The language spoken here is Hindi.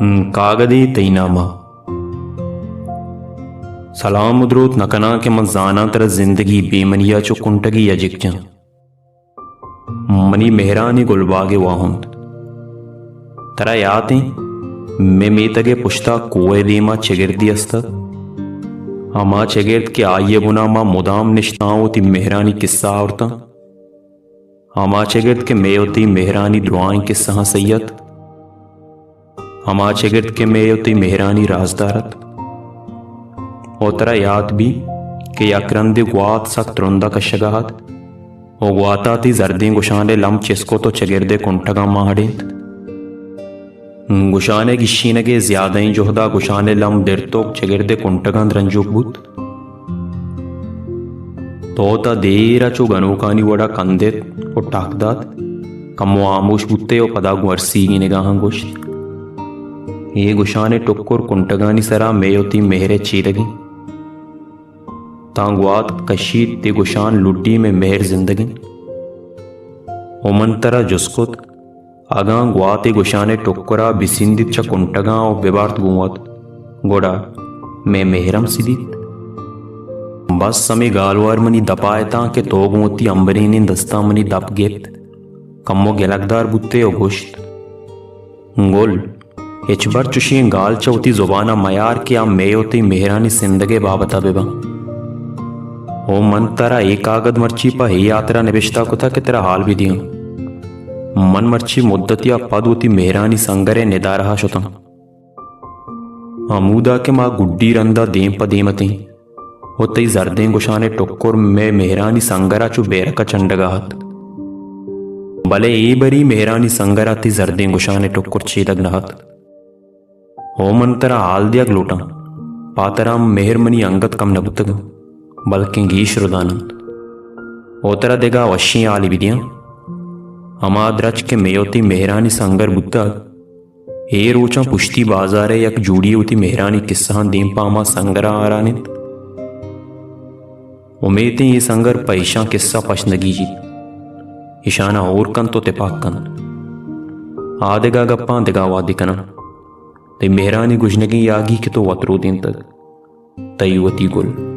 कागदी तईनामा सलाम उद्रोत नकना के मजाना तर जिंदगी बेमनिया चो कुंटगी यजिक्चा मनी मेहरानी गुलबागे वाहुंद तरा याते मे मेतगे पुश्ता कोए देमा चगिर्दी अस्ता अमा चगिर्द के आये बुना मा मुदाम निश्ताओं ती मेहरानी किस्सा औरता अमा चगिर्द के मेयोती मेहरानी दुआएं किस्सा सैयद अमा चगिर्द के मेयोती मेहरानी राजदारत ओतरा याद भी के यक्रंदे ग्वात सा त्रुंदा कशगात ओ ग्वाता ती जर्दी गुशाने लम चिस्को तो चगिर्दे कुंटगा माहडेंत गुशाने गिशीनगे ज्यादा जोहदा गुशाने लम दिरतोक चगिर्दे कुंटगा रंजुक बुत तोता देरा चो गनोकानी वड़ा कंदेत ओ टाकदात कमो आमोश बुत्ते ओ पदा गुरसी की निगाह गुश्त ये गुशाने टुक्कुर कुंटगानी सरा मेयोती मेहरे चीरगी तांगवात कशीद ते गुशान लुड्डी में मेहर जिंदगी ओमंतरा जुस्कुत आगा ग्वाते गुशाने टुक्कुरा बिसिंदित च कुंटगा ओ बेबार्त गुवत गोड़ा मैं मेहरम सिदित बस समय गालवार मनी दपायता के तोग मोती अंबरीनी दस्ता मनी दप गेत कम्मो गेलकदार बुत्ते ओ गुश्त गोल एचबर चुशी गाल चौथी जुबाना मयार के आ मेयोती मेहरानी जिंदगे बाबता बेबा ओ मन तरा एक कागद मर्ची पा ही यात्रा निबिश्ता को था कि तेरा हाल भी दिया मन मर्ची मुद्दतिया पद होती मेहरानी संगरे निदा रहा शुता अमूदा के माँ गुड्डी रंदा देम पदेमती होते जर्दें गुशाने टुक्कुर में मेहरानी संगरा चु बेरका चंडगाहत भले ए बरी मेहरानी संगरा ती जर्दें गुशाने टुक्कुर चीदग नहत ओ मन तरा हाल दिया ग्लोटा पातराम मेहरमनी अंगत कम नबुतग बल्कि गीश रुदानंद ओतरा देगा वशी आली विदियां अमाद्रच के मेयोती मेहरानी संगर बुद्धा ए रोचा पुश्ती बाजारे यक जूड़ी होती मेहरानी किस्सा दीम पामा संगरा आरानित उमेती ये संगर पैशा किस्सा पशनगी जी इशाना और कन तो तिपाक कन आदेगा गप्पा देगा वादिकना ते मेहरानी गुजनगी यागी के तो वतरो दिन तक तयुवती गुल